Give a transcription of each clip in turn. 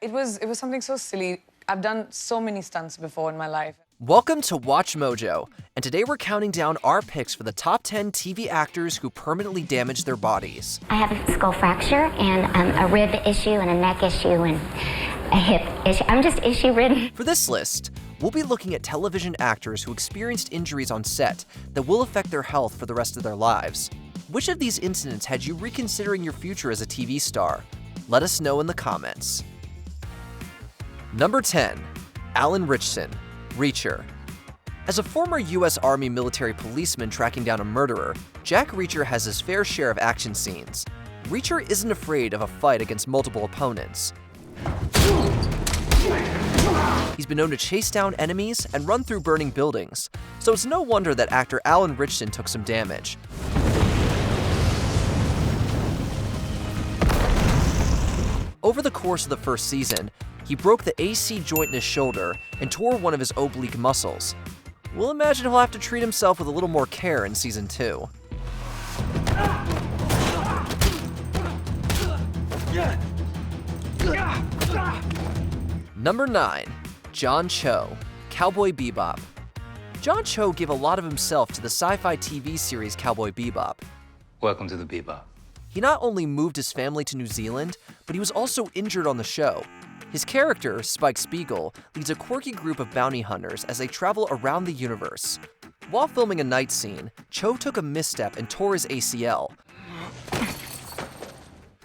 It was something so silly. I've done so many stunts before in my life. Welcome to Watch Mojo, and today we're counting down our picks for the top 10 TV actors who permanently damaged their bodies. I have a skull fracture and a rib issue and a neck issue and a hip issue. I'm just issue-ridden. For this list, we'll be looking at television actors who experienced injuries on set that will affect their health for the rest of their lives. Which of these incidents had you reconsidering your future as a TV star? Let us know in the comments. Number 10. Alan Ritchson, Reacher. As a former US Army military policeman tracking down a murderer, Jack Reacher has his fair share of action scenes. Reacher isn't afraid of a fight against multiple opponents. He's been known to chase down enemies and run through burning buildings, so it's no wonder that actor Alan Ritchson took some damage. Over the course of the first season, he broke the AC joint in his shoulder and tore one of his oblique muscles. We'll imagine he'll have to treat himself with a little more care in season 2. Number 9. John Cho, Cowboy Bebop. John Cho gave a lot of himself to the sci-fi TV series Cowboy Bebop. Welcome to the Bebop. He not only moved his family to New Zealand, but he was also injured on the show. His character, Spike Spiegel, leads a quirky group of bounty hunters as they travel around the universe. While filming a night scene, Cho took a misstep and tore his ACL.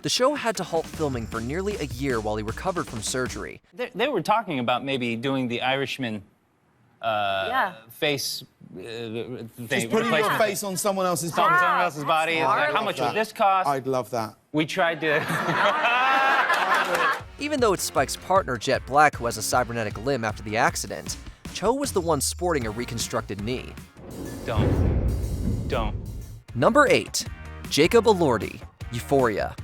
The show had to halt filming for nearly a year while he recovered from surgery. They were talking about maybe doing the Irishman face thing. Just putting your face on someone else's body. Someone else's body. Like, how much would this cost? I'd love that. We tried to... Even though it's Spike's partner, Jet Black, who has a cybernetic limb after the accident, Cho was the one sporting a reconstructed knee. Don't. Number 8. Jacob Elordi, Euphoria.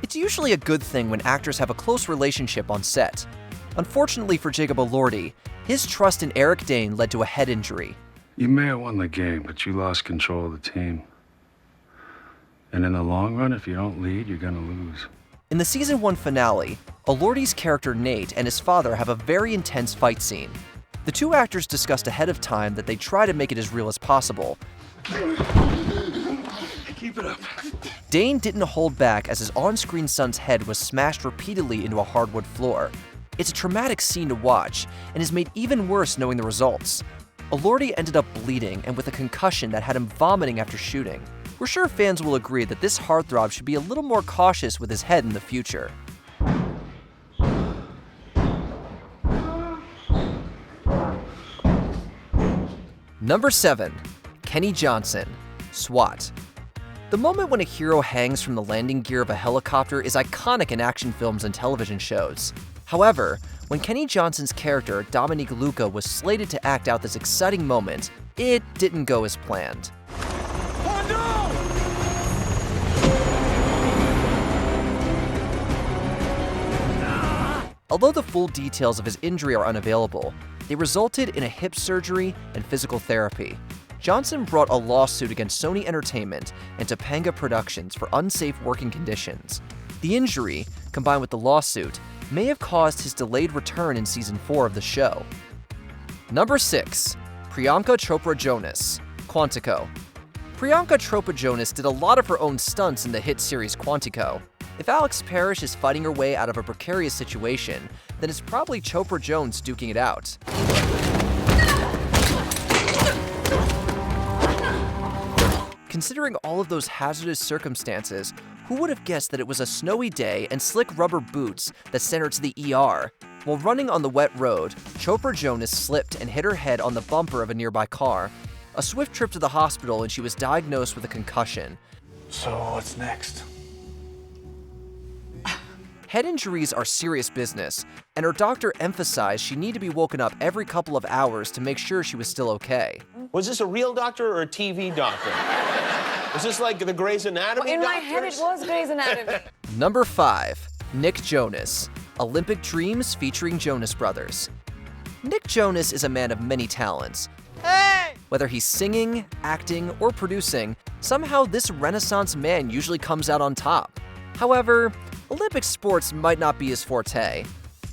It's usually a good thing when actors have a close relationship on set. Unfortunately for Jacob Elordi, his trust in Eric Dane led to a head injury. You may have won the game, but you lost control of the team. And in the long run, if you don't lead, you're gonna lose. In the season 1 finale, Elordi's character Nate and his father have a very intense fight scene. The two actors discussed ahead of time that they'd try to make it as real as possible. Keep it up. Dane didn't hold back as his on-screen son's head was smashed repeatedly into a hardwood floor. It's a traumatic scene to watch, and is made even worse knowing the results. Elordi ended up bleeding and with a concussion that had him vomiting after shooting. We're sure fans will agree that this heartthrob should be a little more cautious with his head in the future. Number 7. Kenny Johnson, SWAT. The moment when a hero hangs from the landing gear of a helicopter is iconic in action films and television shows. However, when Kenny Johnson's character, Dominique Luca, was slated to act out this exciting moment, it didn't go as planned. Although the full details of his injury are unavailable, they resulted in a hip surgery and physical therapy. Johnson brought a lawsuit against Sony Entertainment and Topanga Productions for unsafe working conditions. The injury, combined with the lawsuit, may have caused his delayed return in season 4 of the show. Number 6. Priyanka Chopra Jonas, Quantico. Priyanka Chopra Jonas did a lot of her own stunts in the hit series Quantico. If Alex Parrish is fighting her way out of a precarious situation, then it's probably Chopra Jones duking it out. Considering all of those hazardous circumstances, who would have guessed that it was a snowy day and slick rubber boots that sent her to the ER? While running on the wet road, Chopra Jonas slipped and hit her head on the bumper of a nearby car. A swift trip to the hospital and she was diagnosed with a concussion. So what's next? Head injuries are serious business, and her doctor emphasized she needed to be woken up every couple of hours to make sure she was still okay. Was this a real doctor or a TV doctor? Was this like the Grey's Anatomy In my doctors? head, it was Grey's Anatomy. Number 5. Nick Jonas, Olympic Dreams featuring Jonas Brothers. Nick Jonas is a man of many talents. Whether he's singing, acting, or producing, somehow this Renaissance man usually comes out on top. However, Olympic sports might not be his forte.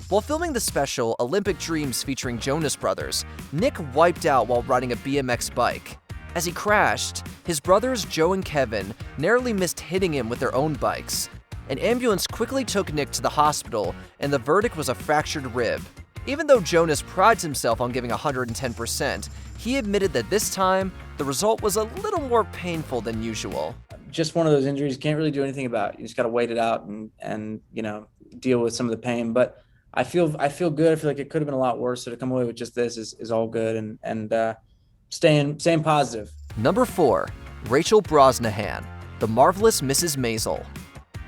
While filming the special Olympic Dreams featuring Jonas Brothers, Nick wiped out while riding a BMX bike. As he crashed, his brothers Joe and Kevin narrowly missed hitting him with their own bikes. An ambulance quickly took Nick to the hospital, and the verdict was a fractured rib. Even though Jonas prides himself on giving 110%, he admitted that this time, the result was a little more painful than usual. Just one of those injuries you can't really do anything about. You just got to wait it out and you know, deal with some of the pain. But I feel good. I feel like it could have been a lot worse. So to come away with just this is all good and staying positive. Number 4, Rachel Brosnahan, The Marvelous Mrs. Maisel.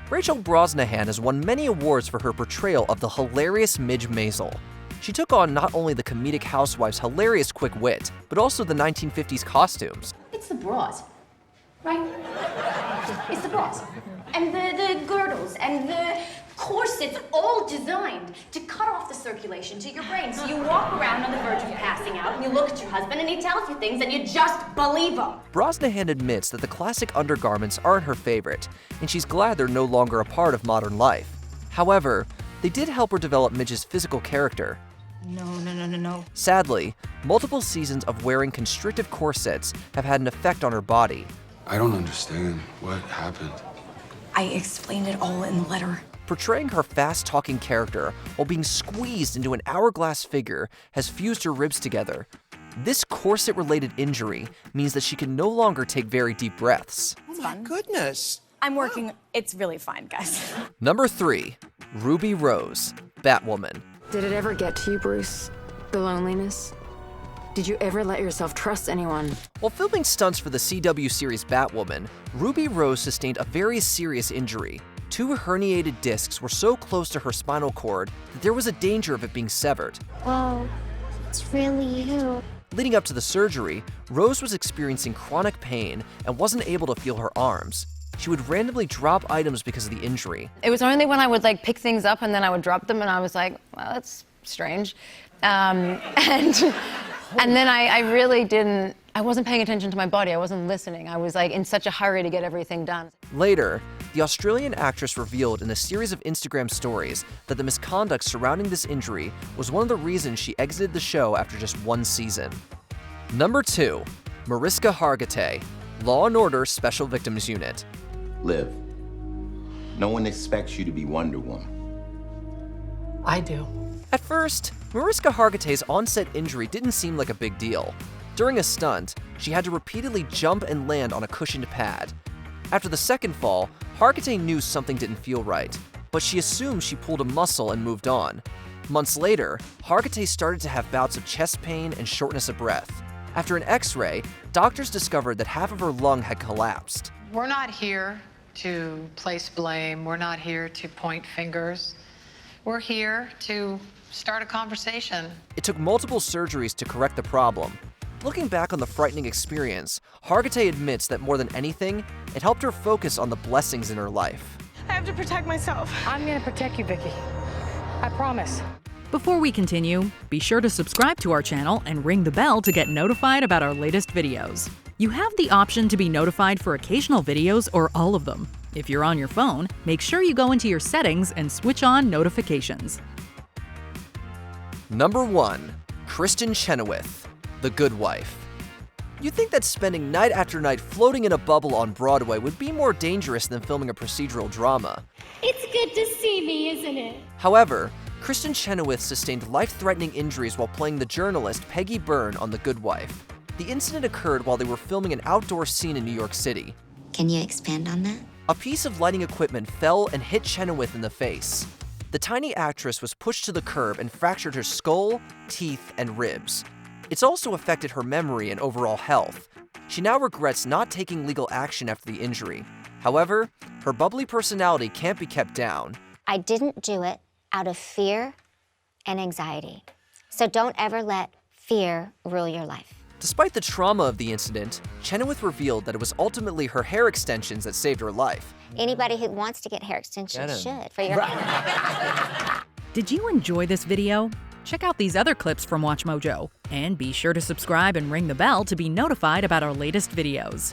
Rachel Brosnahan has won many awards for her portrayal of the hilarious Midge Maisel. She took on not only the comedic housewife's hilarious quick wit, but also the 1950s costumes. It's the bras, right? It's the bras. And the girdles and the corsets, all designed to cut off the circulation to your brain. So you walk around on the verge of passing out, and you look at your husband, and he tells you things, and you just believe him. Brosnahan admits that the classic undergarments aren't her favorite, and she's glad they're no longer a part of modern life. However, they did help her develop Midge's physical character. No. Sadly, multiple seasons of wearing constrictive corsets have had an effect on her body. I don't understand what happened. I explained it all in the letter. Portraying her fast-talking character while being squeezed into an hourglass figure has fused her ribs together. This corset-related injury means that she can no longer take very deep breaths. Oh my goodness. I'm working. It's really fine, guys. Number 3, Ruby Rose, Batwoman. Did it ever get to you, Bruce? The loneliness? Did you ever let yourself trust anyone? While filming stunts for the CW series Batwoman, Ruby Rose sustained a very serious injury. 2 herniated discs were so close to her spinal cord that there was a danger of it being severed. Whoa, it's really you. Leading up to the surgery, Rose was experiencing chronic pain and wasn't able to feel her arms. She would randomly drop items because of the injury. It was only when I would pick things up and then I would drop them and I was like, well, that's strange. And then I really didn't, I wasn't paying attention to my body. I wasn't listening. I was in such a hurry to get everything done. Later, the Australian actress revealed in a series of Instagram stories that the misconduct surrounding this injury was one of the reasons she exited the show after just 1 season. Number 2, Mariska Hargitay, Law & Order Special Victims Unit. Liv, no one expects you to be Wonder Woman. I do. At first, Mariska Hargitay's onset injury didn't seem like a big deal. During a stunt, she had to repeatedly jump and land on a cushioned pad. After the second fall, Hargitay knew something didn't feel right, but she assumed she pulled a muscle and moved on. Months later, Hargitay started to have bouts of chest pain and shortness of breath. After an X-ray, doctors discovered that half of her lung had collapsed. We're not here to place blame. We're not here to point fingers. We're here to start a conversation. It took multiple surgeries to correct the problem. Looking back on the frightening experience, Hargitay admits that more than anything, it helped her focus on the blessings in her life. I have to protect myself. I'm gonna protect you, Vicky. I promise. Before we continue, be sure to subscribe to our channel and ring the bell to get notified about our latest videos. You have the option to be notified for occasional videos or all of them. If you're on your phone, make sure you go into your settings and switch on notifications. Number 1, Kristen Chenoweth, The Good Wife. You'd think that spending night after night floating in a bubble on Broadway would be more dangerous than filming a procedural drama. It's good to see me, isn't it? However, Kristen Chenoweth sustained life-threatening injuries while playing the journalist Peggy Byrne on The Good Wife. The incident occurred while they were filming an outdoor scene in New York City. Can you expand on that? A piece of lighting equipment fell and hit Chenoweth in the face. The tiny actress was pushed to the curb and fractured her skull, teeth, and ribs. It's also affected her memory and overall health. She now regrets not taking legal action after the injury. However, her bubbly personality can't be kept down. I didn't do it out of fear and anxiety. So don't ever let fear rule your life. Despite the trauma of the incident, Chenoweth revealed that it was ultimately her hair extensions that saved her life. Anybody who wants to get hair extensions should for your Did you enjoy this video? Check out these other clips from WatchMojo, and be sure to subscribe and ring the bell to be notified about our latest videos.